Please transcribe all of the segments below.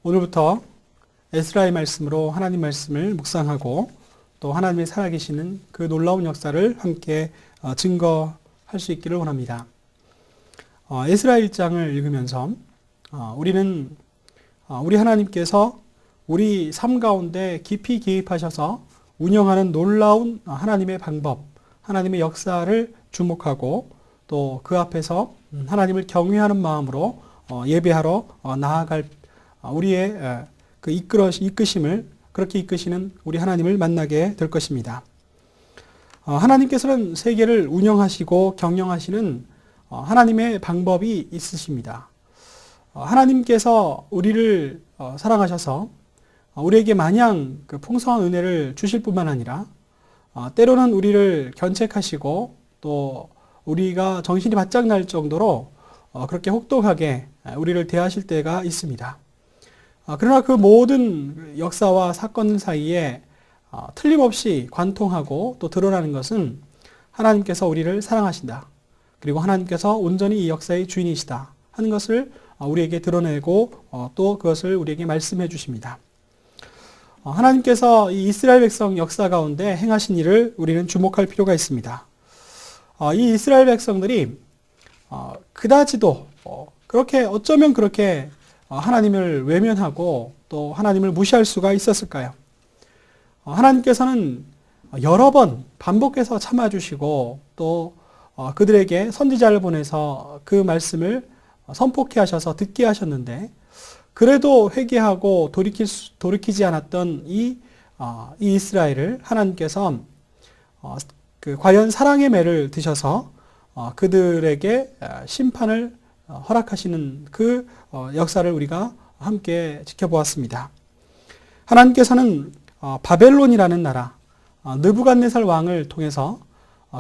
오늘부터 에스라의 말씀으로 하나님 말씀을 묵상하고 또 하나님의 살아계시는 그 놀라운 역사를 함께 증거할 수 있기를 원합니다. 에스라 1장을 읽으면서 우리는 우리 하나님께서 우리 삶 가운데 깊이 개입하셔서 운영하는 놀라운 하나님의 방법, 하나님의 역사를 주목하고 또 그 앞에서 하나님을 경외하는 마음으로 예배하러 나아갈 우리의 그 이끄심을 그렇게 이끄시는 우리 하나님을 만나게 될 것입니다. 하나님께서는 세계를 운영하시고 경영하시는 하나님의 방법이 있으십니다. 하나님께서 우리를 사랑하셔서 우리에게 마냥 그 풍성한 은혜를 주실 뿐만 아니라 때로는 우리를 견책하시고 또 우리가 정신이 바짝 날 정도로 그렇게 혹독하게 우리를 대하실 때가 있습니다. 그러나 그 모든 역사와 사건 사이에 틀림없이 관통하고 또 드러나는 것은 하나님께서 우리를 사랑하신다. 그리고 하나님께서 온전히 이 역사의 주인이시다 하는 것을 우리에게 드러내고 또 그것을 우리에게 말씀해 주십니다. 하나님께서 이 이스라엘 백성 역사 가운데 행하신 일을 우리는 주목할 필요가 있습니다. 이 이스라엘 백성들이 그다지도 그렇게 어쩌면 그렇게 하나님을 외면하고 또 하나님을 무시할 수가 있었을까요? 하나님께서는 여러 번 반복해서 참아주시고 또 그들에게 선지자를 보내서 그 말씀을 선포케 하셔서 듣게 하셨는데 그래도 회개하고 돌이키지 않았던 이 이스라엘을 하나님께서 과연 사랑의 매를 드셔서 그들에게 심판을 허락하시는 그 역사를 우리가 함께 지켜보았습니다. 하나님께서는 바벨론이라는 나라, 느부갓네살 왕을 통해서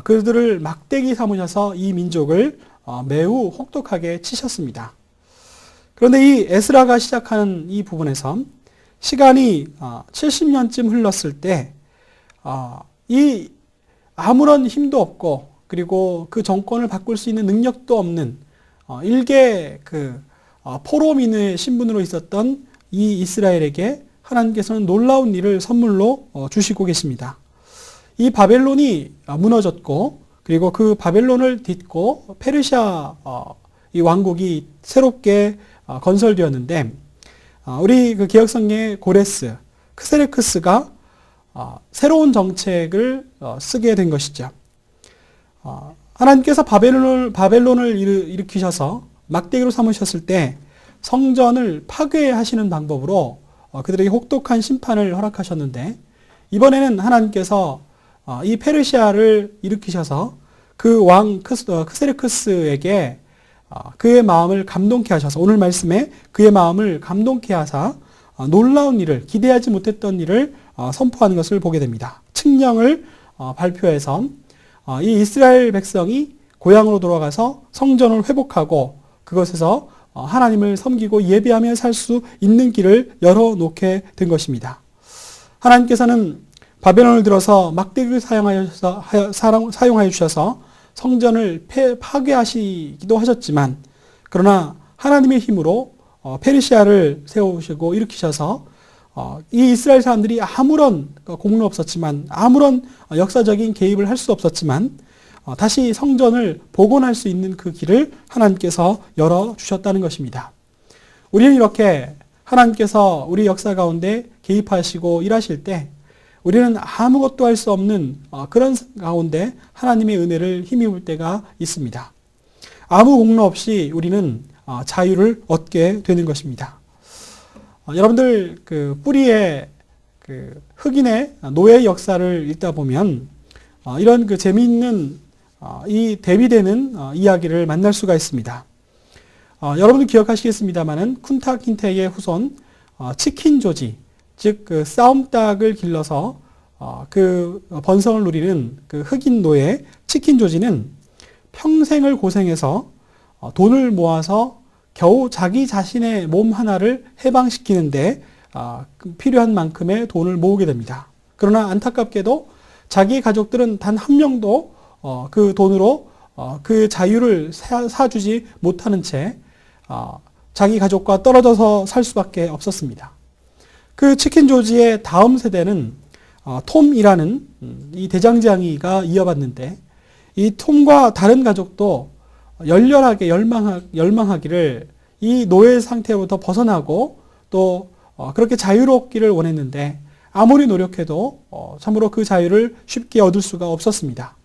그들을 막대기 삼으셔서 이 민족을 매우 혹독하게 치셨습니다. 그런데 이 에스라가 시작하는 이 부분에서 시간이 70년쯤 흘렀을 때 이 아무런 힘도 없고 그리고 그 정권을 바꿀 수 있는 능력도 없는 일개 포로민의 신분으로 있었던 이 이스라엘에게 하나님께서는 놀라운 일을 선물로 주시고 계십니다. 이 바벨론이 무너졌고 그리고 그 바벨론을 딛고 페르시아 이 왕국이 새롭게 건설되었는데 우리 그 개혁성경의 고레스, 크세르크스가 새로운 정책을 쓰게 된 것이죠. 하나님께서 바벨론을 일으키셔서 막대기로 삼으셨을 때 성전을 파괴하시는 방법으로 그들에게 혹독한 심판을 허락하셨는데 이번에는 하나님께서 이 페르시아를 일으키셔서 그 왕 크세르크스에게 그의 마음을 감동케 하셔서 오늘 말씀에 그의 마음을 감동케 하사 놀라운 일을 기대하지 못했던 일을 선포하는 것을 보게 됩니다. 칙령을 발표해서 이 이스라엘 백성이 고향으로 돌아가서 성전을 회복하고 그것에서 하나님을 섬기고 예배하며 살 수 있는 길을 열어놓게 된 것입니다. 하나님께서는 바벨론을 들어서 막대기를 사용하여 주셔서 성전을 파괴하시기도 하셨지만 그러나 하나님의 힘으로 페르시아를 세우시고 일으키셔서 이 이스라엘 사람들이 아무런 공로 없었지만 아무런 역사적인 개입을 할 수 없었지만 다시 성전을 복원할 수 있는 그 길을 하나님께서 열어주셨다는 것입니다. 우리는 이렇게 하나님께서 우리 역사 가운데 개입하시고 일하실 때 우리는 아무것도 할 수 없는 그런 가운데 하나님의 은혜를 힘입을 때가 있습니다. 아무 공로 없이 우리는 자유를 얻게 되는 것입니다. 여러분들 그 뿌리의 그 흑인의 노예 역사를 읽다 보면 이런 그 재미있는 이 대비되는 이야기를 만날 수가 있습니다. 여러분들 기억하시겠습니다만은 쿤타 킨테의 후손 치킨 조지, 즉 그 싸움닭을 길러서 그 번성을 누리는 그 흑인 노예 치킨 조지는 평생을 고생해서 돈을 모아서 겨우 자기 자신의 몸 하나를 해방시키는데 필요한 만큼의 돈을 모으게 됩니다. 그러나 안타깝게도 자기 가족들은 단 한 명도 그 돈으로 그 자유를 사주지 못하는 채 자기 가족과 떨어져서 살 수밖에 없었습니다. 그 치킨 조지의 다음 세대는 톰이라는 이 대장장이가 이어받는데, 이 톰과 다른 가족도 열렬하게 열망하기를 이 노예 상태로부터 벗어나고 또 그렇게 자유롭기를 원했는데, 아무리 노력해도 참으로 그 자유를 쉽게 얻을 수가 없었습니다.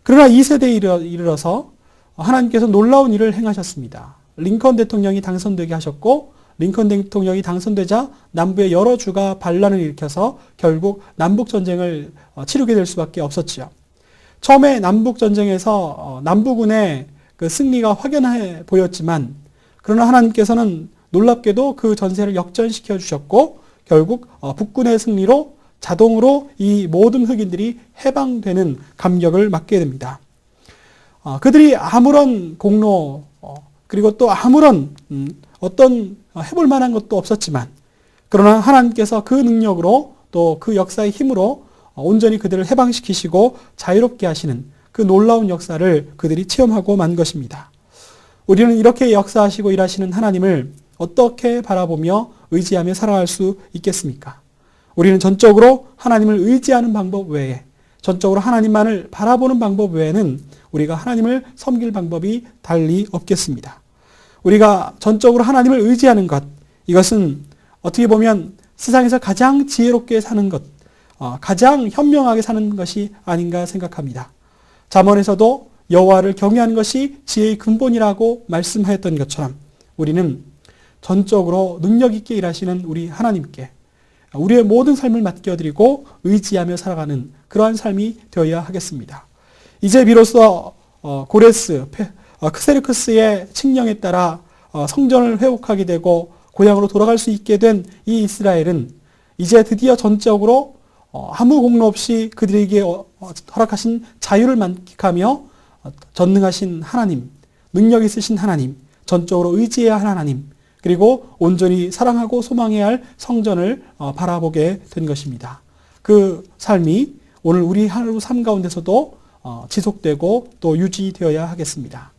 그러나 2세대에 이르러서 하나님께서 놀라운 일을 행하셨습니다. 링컨 대통령이 당선되게 하셨고, 링컨 대통령이 당선되자 남부의 여러 주가 반란을 일으켜서 결국 남북전쟁을 치르게 될 수밖에 없었지요. 처음에 남북전쟁에서 남부군의 그 승리가 확연해 보였지만, 그러나 하나님께서는 놀랍게도 그 전세를 역전시켜 주셨고, 결국 북군의 승리로 자동으로 이 모든 흑인들이 해방되는 감격을 맛게 됩니다. 그들이 아무런 공로 그리고 또 아무런 어떤 해볼 만한 것도 없었지만, 그러나 하나님께서 그 능력으로 또 그 역사의 힘으로 온전히 그들을 해방시키시고 자유롭게 하시는 그 놀라운 역사를 그들이 체험하고 만 것입니다. 우리는 이렇게 역사하시고 일하시는 하나님을 어떻게 바라보며 의지하며 살아갈 수 있겠습니까? 우리는 전적으로 하나님을 의지하는 방법 외에, 전적으로 하나님만을 바라보는 방법 외에는 우리가 하나님을 섬길 방법이 달리 없겠습니다. 우리가 전적으로 하나님을 의지하는 것, 이것은 어떻게 보면 세상에서 가장 지혜롭게 사는 것, 가장 현명하게 사는 것이 아닌가 생각합니다. 잠언에서도 여호와를 경외하는 것이 지혜의 근본이라고 말씀하였던 것처럼, 우리는 전적으로 능력 있게 일하시는 우리 하나님께 우리의 모든 삶을 맡겨드리고 의지하며 살아가는 그러한 삶이 되어야 하겠습니다. 이제 비로소 고레스, 크세르크스의 칙령에 따라 성전을 회복하게 되고 고향으로 돌아갈 수 있게 된 이 이스라엘은 이제 드디어 전적으로 아무 공로 없이 그들에게 허락하신 자유를 만끽하며 전능하신 하나님, 능력 있으신 하나님, 전적으로 의지해야 할 하나님, 그리고 온전히 사랑하고 소망해야 할 성전을 바라보게 된 것입니다. 그 삶이 오늘 우리 하루 삶 가운데서도 지속되고 또 유지되어야 하겠습니다.